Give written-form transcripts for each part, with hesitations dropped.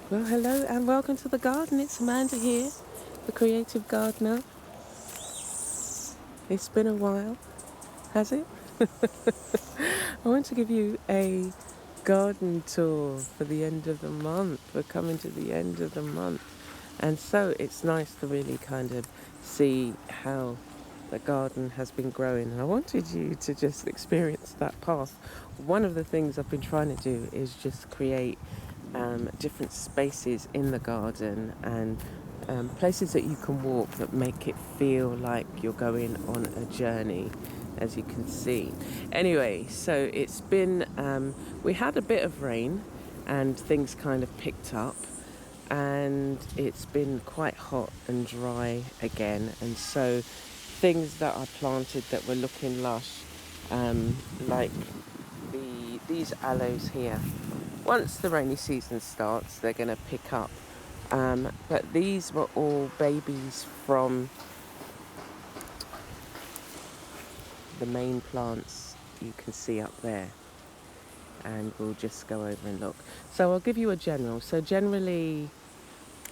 Well, hello and welcome to the garden. It's Amanda here, the creative gardener. It's been a while, has it? I want to give you a garden tour for the end of the month. We're coming to the end of the month. And so it's nice to really kind of see how the garden has been growing. And I wanted you to just experience that path. One of the things I've been trying to do is just create different spaces in the garden and places that you can walk that make it feel like you're going on a journey, as you can see. Anyway, so it's been, we had a bit of rain and things kind of picked up, and it's been quite hot and dry again, and so things that I planted that were looking lush, like these aloes here, once the rainy season starts, they're going to pick up. But these were all babies from the main plants you can see up there. And we'll just go over and look. So I'll give you a general. So generally,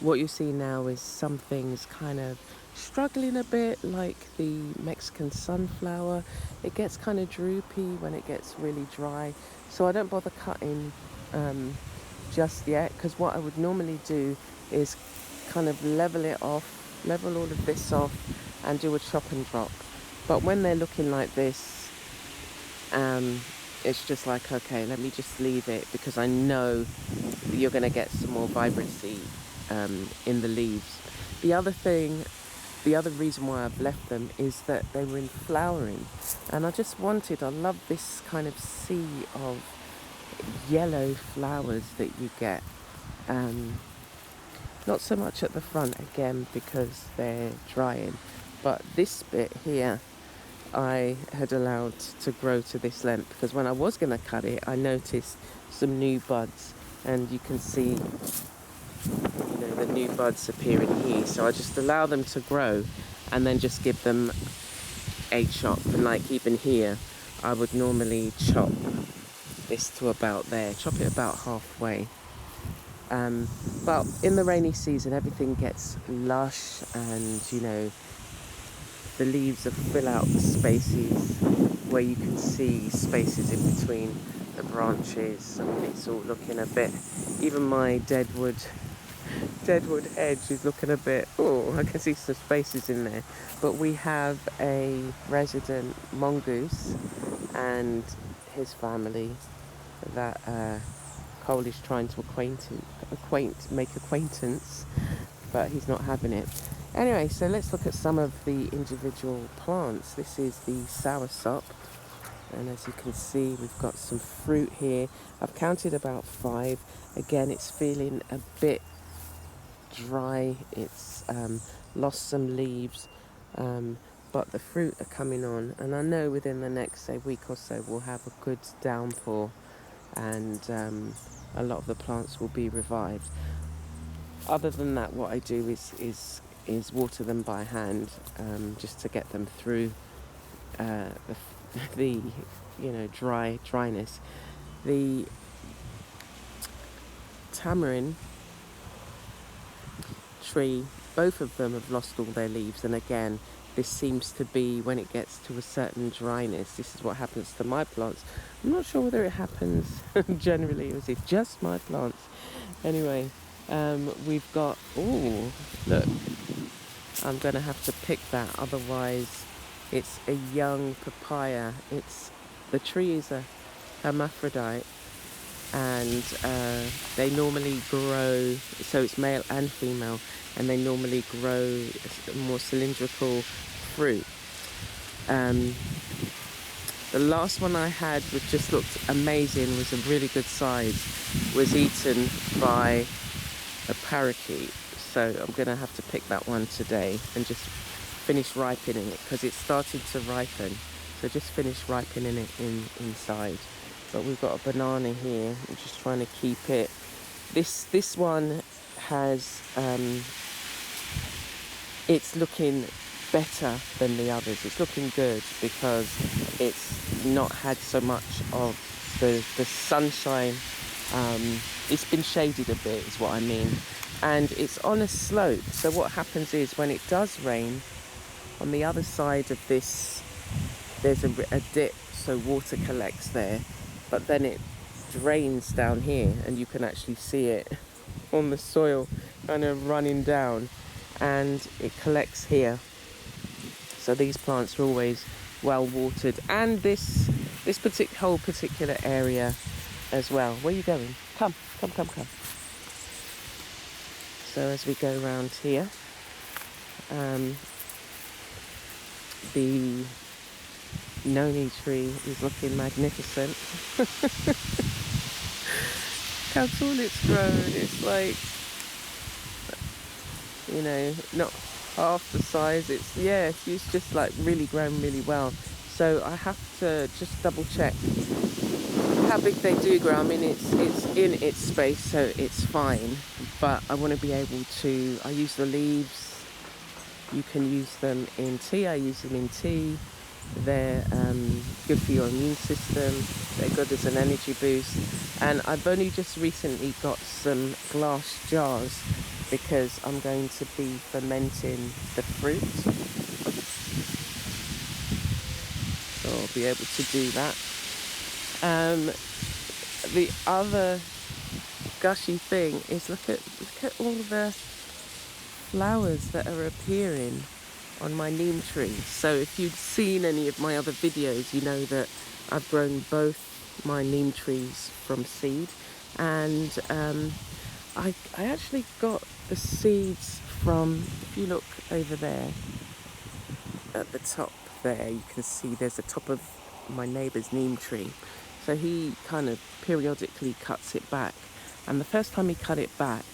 what you see now is some things kind of struggling a bit, like the Mexican sunflower. It gets kind of droopy when it gets really dry. So I don't bother cutting just yet, because what I would normally do is kind of level all of this off and do a chop and drop. But when they're looking like this, it's just like, okay, let me just leave it, because I know you're going to get some more vibrancy in the leaves. The other reason why I've left them is that they were in flowering, and I love this kind of sea of yellow flowers that you get. Not so much at the front, again, because they're drying, but this bit here I had allowed to grow to this length, because when I was going to cut it, I noticed some new buds, and you can see, the new buds appearing here. So I just allow them to grow and then just give them a chop. And like even here, I would normally chop this to about there, chop it about halfway. But in the rainy season, everything gets lush, and the leaves fill out the spaces where you can see spaces in between the branches. I mean, it's all looking a bit, even my deadwood hedge is looking a bit, I can see some spaces in there. But we have a resident mongoose and his family that Cole is trying to make acquaintance, but he's not having it. Anyway, so let's look at some of the individual plants. This is the Soursop, and as you can see, we've got some fruit here. I've counted about 5. Again, it's feeling a bit dry. It's lost some leaves, but the fruit are coming on, and I know within the next week or so we'll have a good downpour, and a lot of the plants will be revived. Other than that, what I do is water them by hand, just to get them through the dryness. The Tamarind Tree, both of them have lost all their leaves, and again, this seems to be when it gets to a certain dryness. This is what happens to my plants. I'm not sure whether it happens generally, or is it just my plants. Anyway, we've got, look, I'm going to have to pick that, otherwise it's a young papaya. The tree is a hermaphrodite, and they normally grow, so it's male and female, and they normally grow more cylindrical fruit. The last one I had, which just looked amazing, was a really good size, was eaten by a parakeet. So I'm going to have to pick that one today and just finish ripening it, because it's starting to ripen. So just finish ripening it inside. But we've got a banana here. I'm just trying to keep it. This one has, it's looking better than the others. It's looking good because it's not had so much of the sunshine It's been shaded a bit is what I mean, and it's on a slope. So what happens is when it does rain, on the other side of this there's a dip, so water collects there, but then it drains down here and you can actually see it on the soil kind of running down, and it collects here. So these plants are always well watered, and this whole particular area as well. Where are you going? Come. So as we go around here, the Neem tree is looking magnificent. How tall it's grown. It's like, you know, not half the size. It's just like really grown really well. So I have to just double check how big they do grow. I mean, it's in its space, so it's fine. But I want to be able to, I use the leaves. You can use them in tea. I use them in tea. They're good for your immune system. They're good as an energy boost. And I've only just recently got some glass jars because I'm going to be fermenting the fruit. So I'll be able to do that. The other gushy thing is look at all the flowers that are appearing on my neem tree. So if you've seen any of my other videos, you know that I've grown both my neem trees from seed, and I actually got the seeds from, if you look over there at the top there, you can see there's the top of my neighbour's neem tree. So he kind of periodically cuts it back, and the first time he cut it back,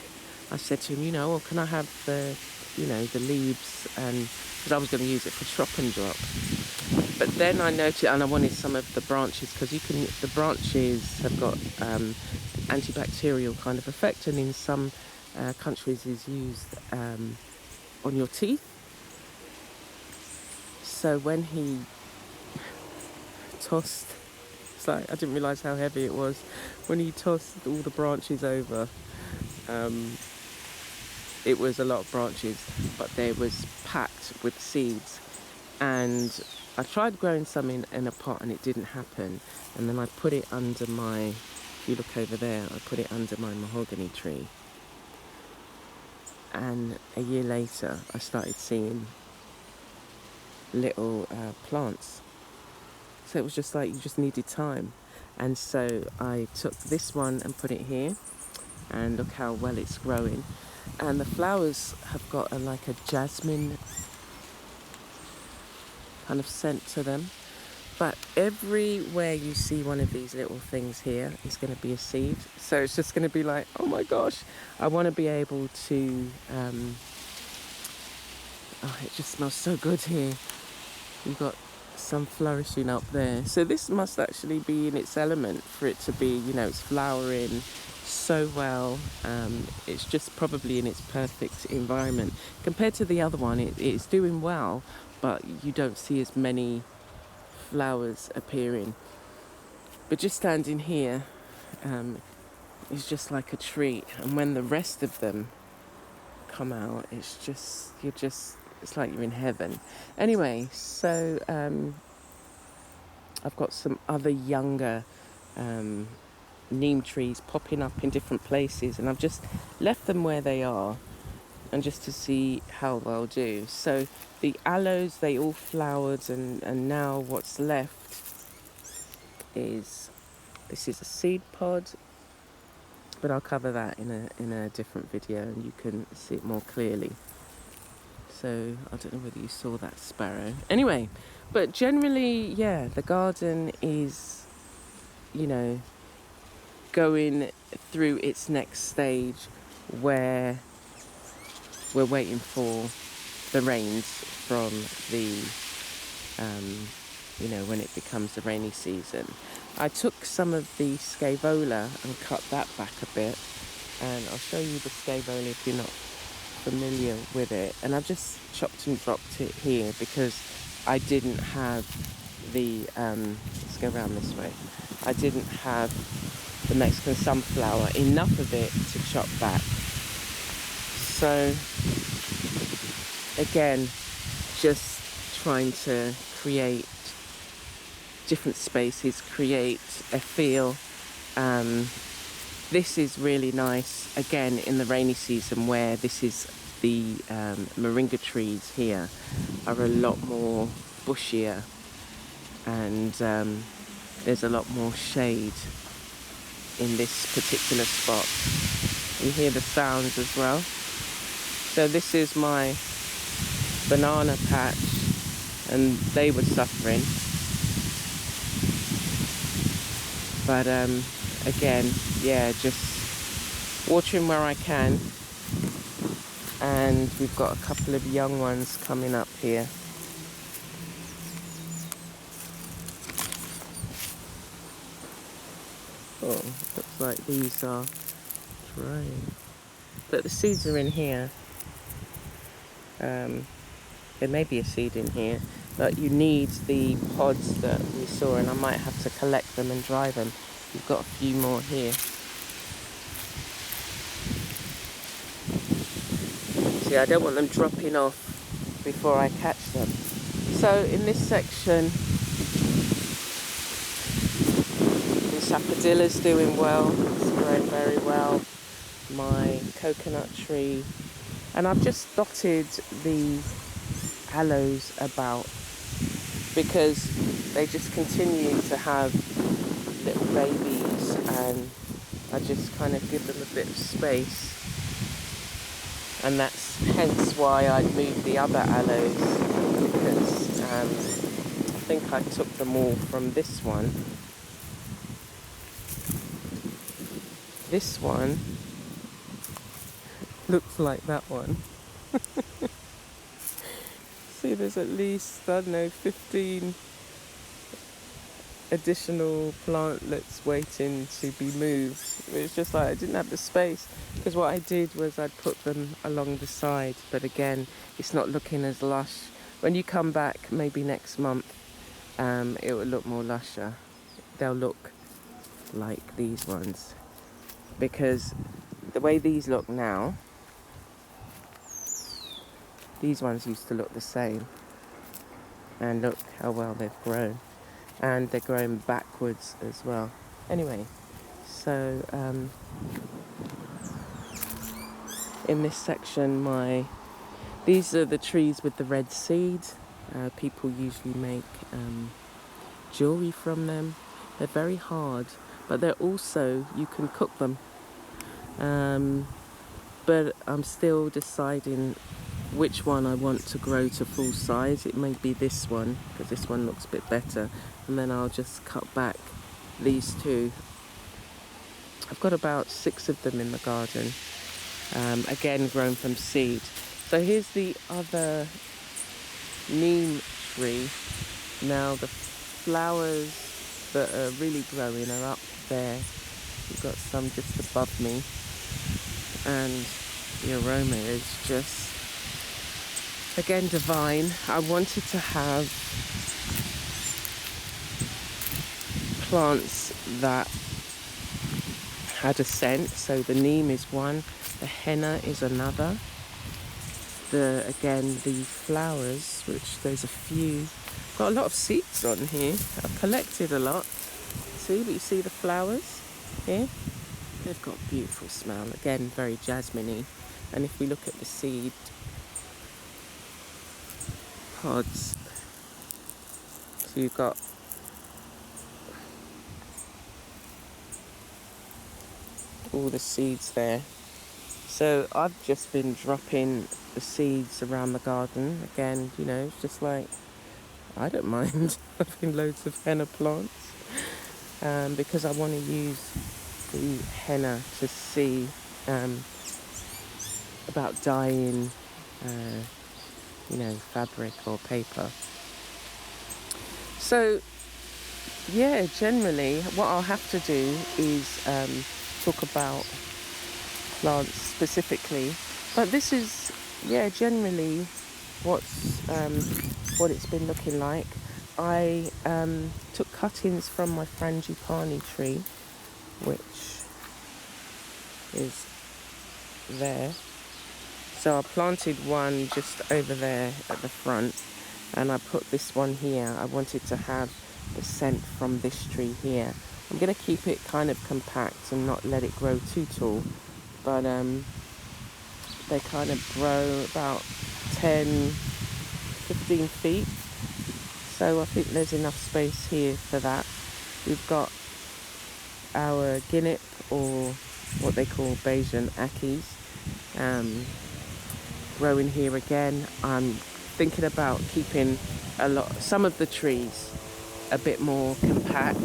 I said to him, well, can I have the leaves, and because I was going to use it for chop and drop. But then I noticed, and I wanted some of the branches, because the branches have got antibacterial kind of effect, and in some countries is used on your teeth. So when he tossed, it's like I didn't realise how heavy it was. When he tossed all the branches over, it was a lot of branches, but they was packed with seeds. And I tried growing some in a pot and it didn't happen. And then I put it under if you look over there, I put it under my mahogany tree. And a year later, I started seeing little plants. So it was just like, you just needed time. And so I took this one and put it here, and look how well it's growing. And the flowers have got like a jasmine kind of scent to them. But everywhere you see one of these little things here is going to be a seed. So it's just going to be like, oh my gosh, I want to be able to, it just smells so good here. You've got some flourishing up there. So this must actually be in its element for it to be, it's flowering so well. It's just probably in its perfect environment. Compared to the other one, it's doing well, but you don't see as many flowers appearing. But just standing here is just like a treat. And when the rest of them come out, it's like you're in heaven. Anyway, so I've got some other younger neem trees popping up in different places, and I've just left them where they are, and just to see how they'll do. So the aloes, they all flowered, and now what's left is, this is a seed pod, but I'll cover that in a different video and you can see it more clearly. So I don't know whether you saw that sparrow. Anyway, but generally, yeah, the garden is, going through its next stage where we're waiting for the rains from the, when it becomes the rainy season. I took some of the scaevola and cut that back a bit, and I'll show you the scaevola if you're not familiar with it. And I've just chopped and dropped it here because I didn't have the, let's go around this way. I didn't have the Mexican sunflower, enough of it to chop back. So again, just trying to create different spaces, create a feel. This is really nice, again, in the rainy season, where this is the moringa trees here are a lot more bushier, and there's a lot more shade in this particular spot. You hear the sounds as well. So this is my banana patch, and they were suffering. But again, yeah, just watering where I can. And we've got a couple of young ones coming up here. Oh, looks like these are drying. But the seeds are in here. There may be a seed in here, but you need the pods that we saw, and I might have to collect them and dry them. We've got a few more here. See, I don't want them dropping off before I catch them. So in this section, the sapodilla's doing well. It's growing very well. My coconut tree. And I've just dotted the aloes about because they just continue to have little babies, and I just kind of give them a bit of space. And that's hence why I'd moved the other aloes, because I think I took them all from this one. This one looks like that one. See, there's at least, I don't know, 15 additional plantlets waiting to be moved. It's just like I didn't have the space, because what I did was I'd put them along the side, but again, it's not looking as lush. When you come back maybe next month, it will look more lusher. They'll look like these ones, because the way these look now, these ones used to look the same, and look how well they've grown, and they're growing backwards as well. Anyway, so in this section, these are the trees with the red seed. People usually make jewelry from them. They're very hard, but they're also, you can cook them. But I'm still deciding which one I want to grow to full size. It may be this one, because this one looks a bit better, and then I'll just cut back these two. I've got about 6 of them in the garden, again grown from seed. So here's the other neem tree. Now the flowers that are really growing are up there. We've got some just above me, and the aroma is just, again, divine. I wanted to have plants that had a scent. So the neem is one, the henna is another. Again, the flowers, which there's a few. Got a lot of seeds on here. I've collected a lot. See, but you see the flowers here? They've got a beautiful smell. Again, very jasmine-y. And if we look at the seed pods, so you've got all the seeds there. So I've just been dropping the seeds around the garden. Again, you know, it's just like, I don't mind having loads of henna plants, because I want to use the henna to see about dyeing, you know, fabric or paper. So yeah, generally what I'll have to do is talk about plants specifically, but this is, yeah, generally what it's been looking like. I took cuttings from my Frangipani tree, which is there. So I planted one just over there at the front, and I put this one here. I wanted to have the scent from this tree here. I'm going to keep it kind of compact and not let it grow too tall, but they kind of grow about 10-15 feet, so I think there's enough space here for that. We've got our guinnep, or what they call Bayesian Ackies, growing here again. I'm thinking about keeping some of the trees a bit more compact.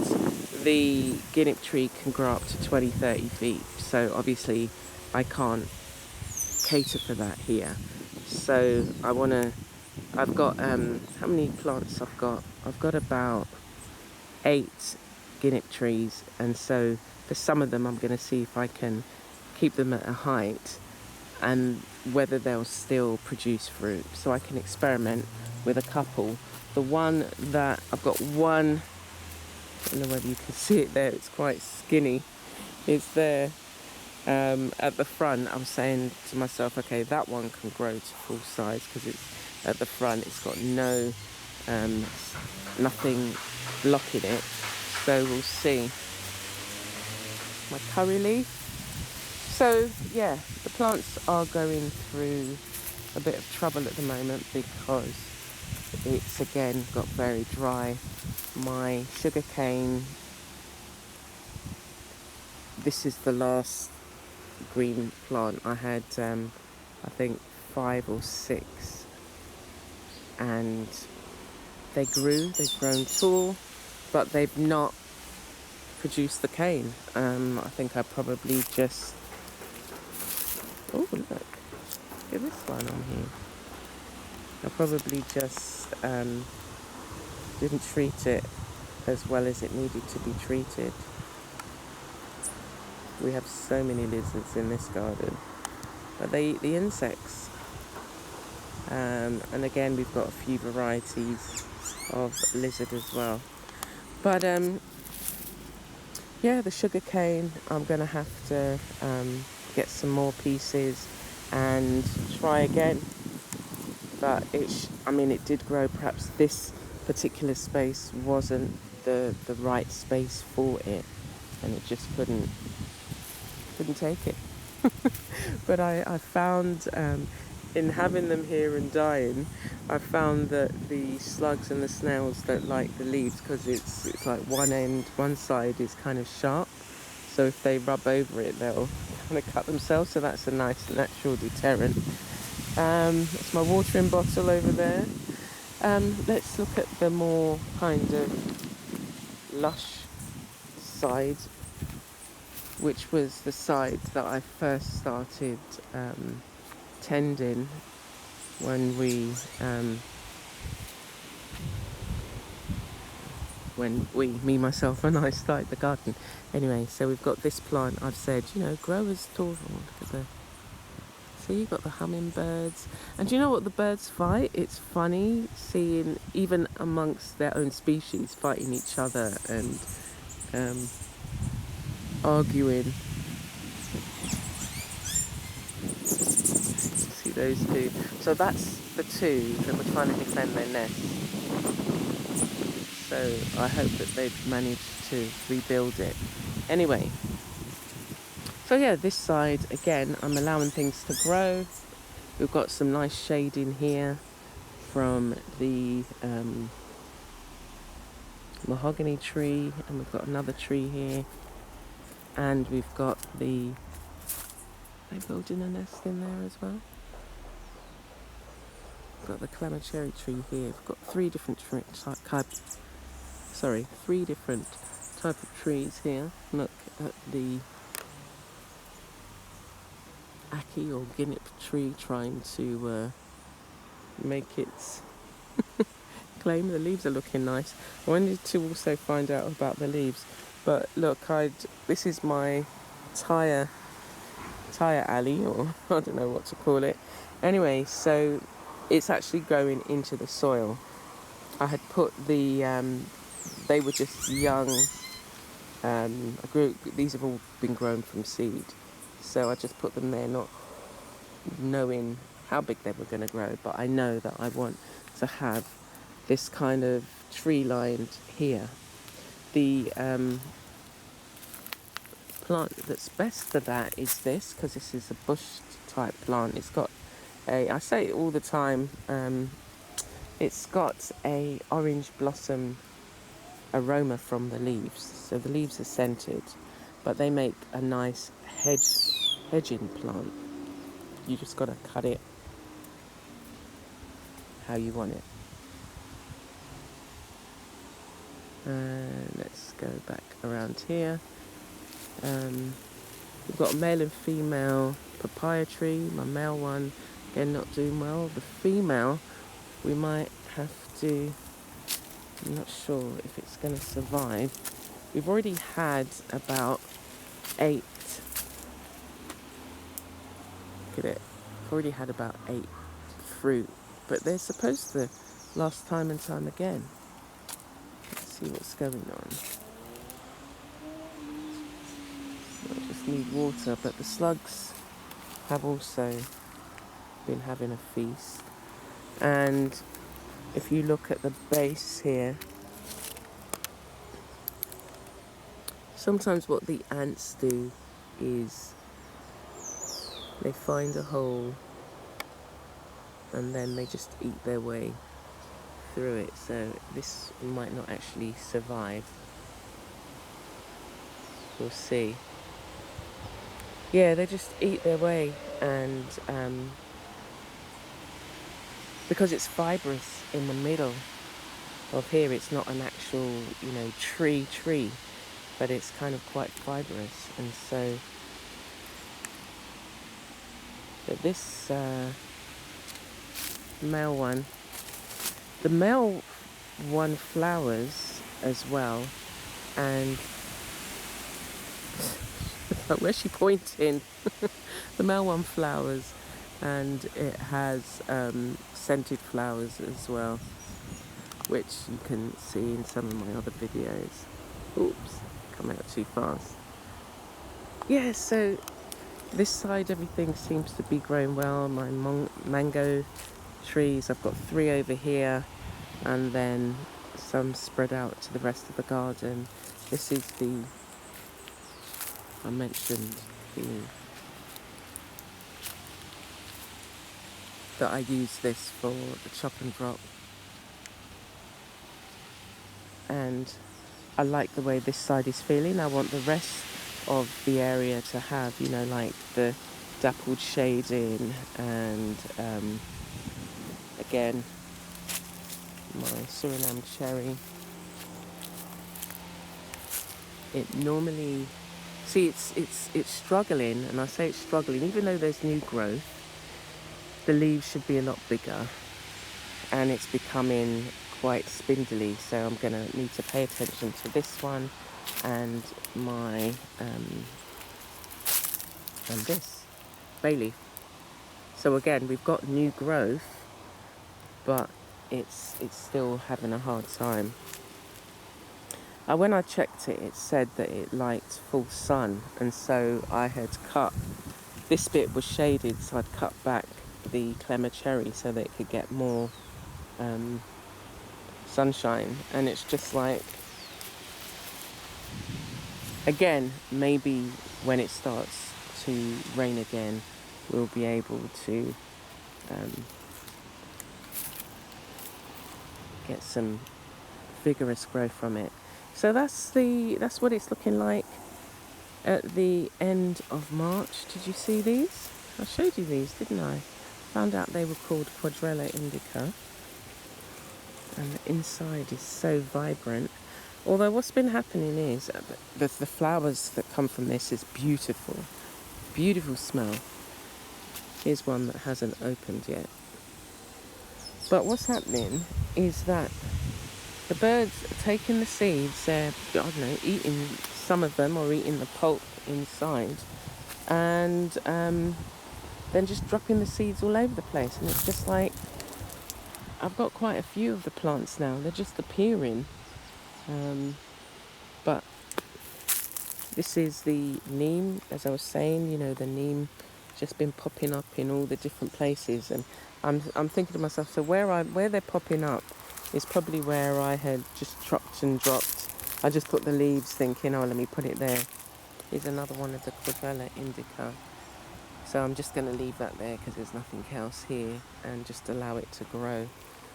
The guinnep tree can grow up to 20-30 feet, so obviously I can't cater for that here. So I've got how many plants I've got? I've got about 8 guinnep trees, and so for some of them I'm going to see if I can keep them at a height and whether they'll still produce fruit, so I can experiment with a couple. The one that I've got one, I don't know whether you can see it there, it's quite skinny, it's there at the front. I was saying to myself, okay, that one can grow to full size because it's at the front, it's got nothing blocking it, so we'll see. My curry leaf. So yeah, the plants are going through a bit of trouble at the moment because it's again got very dry. My sugar cane, this is the last green plant. I had I think 5 or 6, and they've grown tall, but they've not produced the cane. I think I probably just, oh look, at this one on here. I probably just didn't treat it as well as it needed to be treated. We have so many lizards in this garden, but they eat the insects. And again, we've got a few varieties of lizard as well. But yeah, the sugar cane, I'm going to have to get some more pieces and try again. But it did grow. Perhaps this particular space wasn't the right space for it, and it just couldn't take it. But I found, in having them here and dying, I found that the slugs and the snails don't like the leaves because it's like one side is kind of sharp, so if they rub over it they'll kind of cut themselves, so that's a nice natural deterrent. That's my watering bottle over there. Let's look at the more kind of lush side, which was the side that I first started tending when me, myself and I started the garden. Anyway, so we've got this plant. I've said, grow as tall. Look at so you've got the hummingbirds. And do you know what? The birds fight. It's funny seeing, even amongst their own species, fighting each other and arguing. See those two? So that's the two that were trying to defend their nest. So I hope that they've managed to rebuild it. Anyway, so yeah, this side, again, I'm allowing things to grow. We've got some nice shade in here from the mahogany tree, and we've got another tree here. And we've got they're building a nest in there as well. We've got the Cherry tree here. We've got 3 different type of trees here. Look at the Ackie or guinnep tree trying to make its claim. The leaves are looking nice. I wanted to also find out about the leaves, but look, this is my tire alley, or I don't know what to call it. Anyway, so it's actually going into the soil. I had put they were just young These have all been grown from seed, so I just put them there, not knowing how big they were going to grow, but I know that I want to have this kind of tree lined here. The plant that's best for that is this, because this is a bush type plant. It's got I say it all the time, it's got a orange blossom aroma from the leaves, so the leaves are scented, but they make a nice hedging plant. You just got to cut it how you want it. And let's go back around here. We've got a male and female papaya tree. My male one, again, not doing well. The female, we might have to, I'm not sure if it's going to survive. We've already had about 8. Look at it. We've already had about 8 fruit, but they're supposed to last time and time again. Let's see what's going on. I just need water, but the slugs have also been having a feast. And if you look at the base here, sometimes what the ants do is they find a hole and then they just eat their way through it. So this might not actually survive. We'll see. Yeah, they just eat their way, and because it's fibrous in the middle of here, it's not an actual, tree, but it's kind of quite fibrous, and so but this male one, the male one flowers as well, and where's she pointing? The male one flowers, and it has scented flowers as well, which you can see in some of my other videos. Oops, come out too fast. Yeah, so this side everything seems to be growing well. My mango trees, I've got 3 over here, and then some spread out to the rest of the garden. This is I mentioned that I use this for the chop and drop, and I like the way this side is feeling. I want the rest of the area to have, like the dappled shading, and again, my Suriname Cherry. It normally, see, it's struggling, and I say it's struggling, even though there's new growth. The leaves should be a lot bigger, and it's becoming quite spindly, so I'm going to need to pay attention to this one and my and this bay leaf. So again, we've got new growth, but it's still having a hard time. When I checked it, it said that it liked full sun, and so I had cut, this bit was shaded, so I'd cut back the cherry so that it could get more sunshine. And it's just like, again, maybe when it starts to rain again, we'll be able to get some vigorous growth from it. So that's what it's looking like at the end of March. Did you see these? I showed you these, didn't I? Found out they were called Quadrello Indica, and the inside is so vibrant. Although what's been happening is the flowers that come from this is beautiful, beautiful smell. Here's one that hasn't opened yet. But what's happening is that the birds are taking the seeds, they're, I don't know, eating some of them or eating the pulp inside, and then just dropping the seeds all over the place. And it's just like, I've got quite a few of the plants now, they're just appearing. But This is the neem, as I was saying, you know, the neem just been popping up in all the different places, and I'm thinking to myself, so where they're popping up is probably where I had just chopped and dropped. I just put the leaves thinking, oh, let me put it there. Here's another one of the Quadrello Indica. So I'm just going to leave that there because there's nothing else here, and just allow it to grow.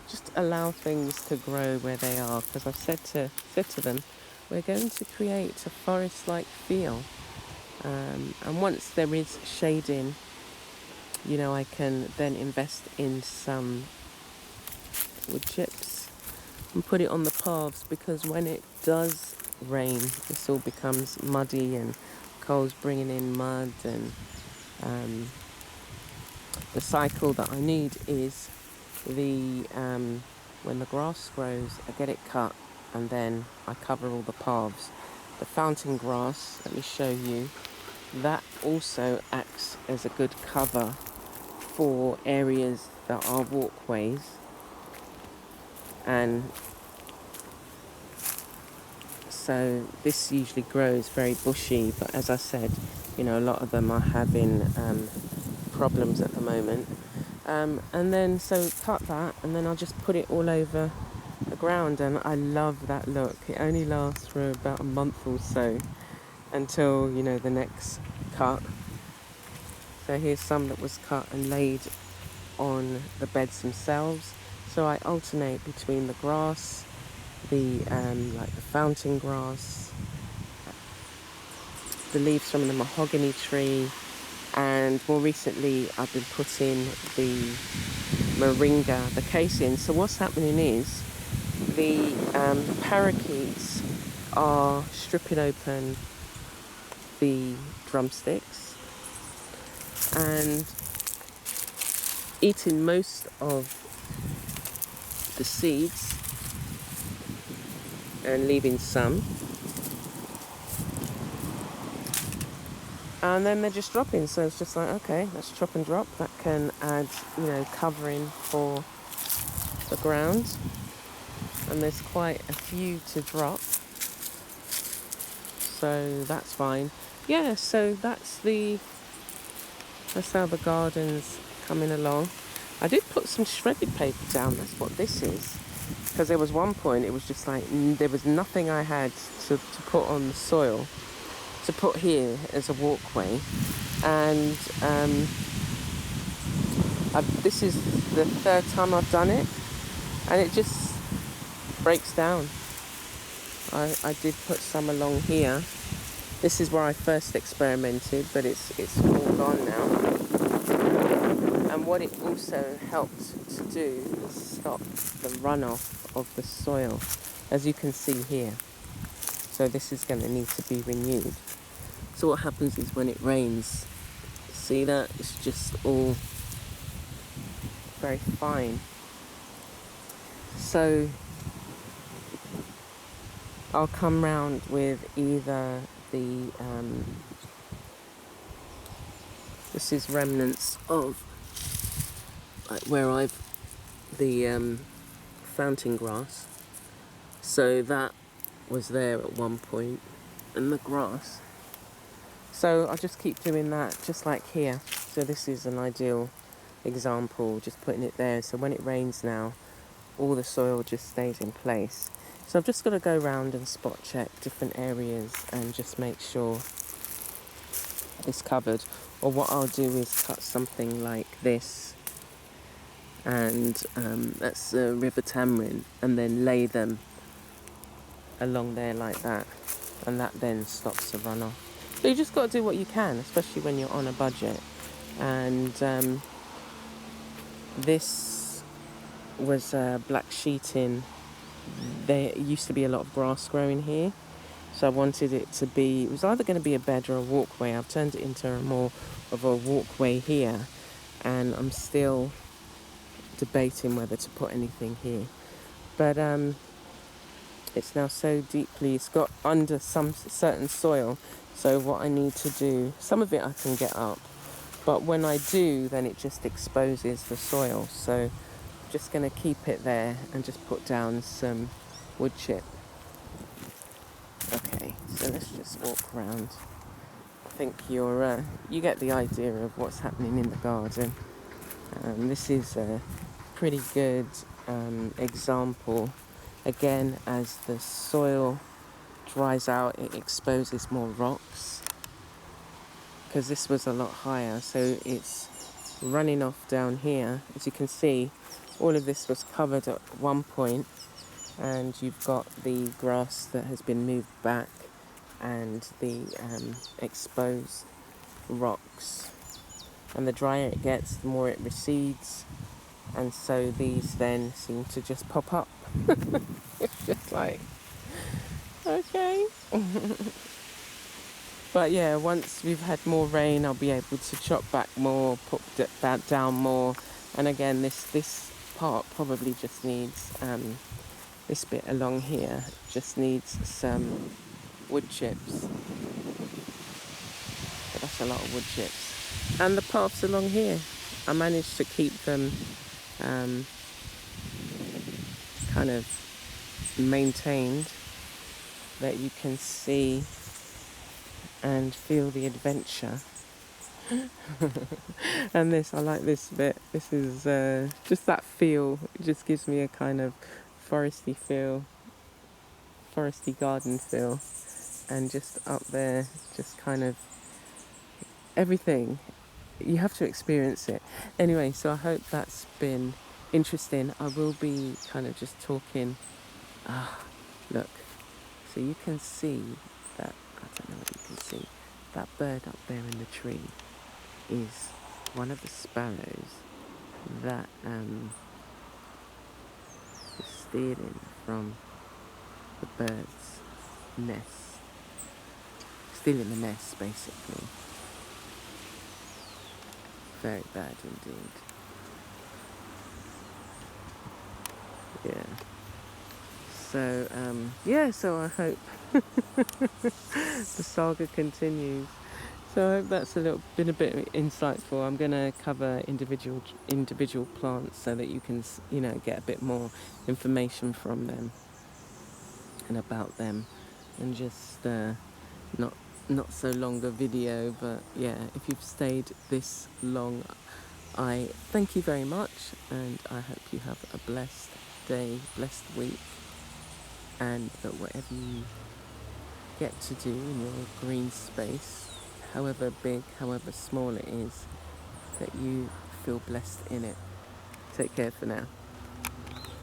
Just allow things to grow where they are, because I've said to them, we're going to create a forest-like feel. And once there is shading, you know, I can then invest in some wood chips and put it on the paths, because when it does rain, this all becomes muddy, and cold's bringing in mud, and the cycle that I need is the when the grass grows, I get it cut, and then I cover all the paths. The fountain grass, let me show you, that also acts as a good cover for areas that are walkways, and so this usually grows very bushy, but as I said, you know, a lot of them are having problems at the moment. And then so cut that, and then I'll just put it all over the ground, and I love that look. It only lasts for about a month or so until, you know, the next cut. So here's some that was cut and laid on the beds themselves. So I alternate between the grass, the like the fountain grass, the leaves from the mahogany tree, and more recently I've been putting the moringa, the case in. So what's happening is the parakeets are stripping open the drumsticks and eating most of the seeds and leaving some, and then they're just dropping. So it's just like, okay, let's chop and drop. That can add, you know, covering for the ground, and there's quite a few to drop, so that's fine. Yeah, so that's how the garden's coming along. I did put some shredded paper down, that's what this is, because there was one point it was just like there was nothing I had to put on the soil to put here as a walkway, and this is the third time I've done it, and it just breaks down. I did put some along here. This is where I first experimented, but it's all gone now. And what it also helped to do is stop the runoff of the soil, as you can see here. So this is going to need to be renewed. So what happens is when it rains, see that? It's just all very fine. So I'll come round with either the, this is remnants of like where the fountain grass. So that was there at one point, and the grass. So I'll just keep doing that, just like here. So this is an ideal example, just putting it there. So when it rains now, all the soil just stays in place. So I've just got to go around and spot check different areas and just make sure it's covered. Or what I'll do is cut something like this, and that's a river tamarind, and then lay them along there like that, and that then stops the runoff. So you just got to do what you can, especially when you're on a budget. And this was black sheeting. There used to be a lot of grass growing here, so I wanted it to be, it was either going to be a bed or a walkway. I've turned it into more of a walkway here, and I'm still debating whether to put anything here. But it's now so deeply, it's got under some certain soil, so what I need to do, some of it I can get up, but when I do, then it just exposes the soil. So I'm just going to keep it there and just put down some wood chip. Okay, So let's just walk around. I think you get the idea of what's happening in the garden. This is a pretty good example. Again, as the soil dries out, it exposes more rocks, because this was a lot higher, so it's running off down here. As you can see, all of this was covered at one point, and you've got the grass that has been moved back and the exposed rocks. And the drier it gets, the more it recedes, and so these then seem to just pop up. It's just like, okay. But yeah, once we've had more rain, I'll be able to chop back more, put that down more. And again, this part probably just needs, this bit along here just needs some wood chips. But that's a lot of wood chips. And the paths along here, I managed to keep them kind of maintained, that you can see and feel the adventure. And this, I like this bit. This is just that feel. It just gives me a kind of foresty feel, foresty garden feel. And just up there, just kind of everything. You have to experience it. Anyway, so I hope that's been interesting. I will be kind of just talking. Look, so you can see that, I don't know what you can see, that bird up there in the tree is one of the sparrows that is stealing from the bird's nest, stealing the nest basically. Very bad indeed. Yeah. So, so I hope the saga continues. So I hope that's been a bit insightful. I'm going to cover individual plants so that you can, get a bit more information from them and about them, and just not so long a video. But yeah, if you've stayed this long, I thank you very much, and I hope you have a blessed day, blessed week, and that whatever you get to do in your green space, however big, however small it is, that you feel blessed in it. Take care for now.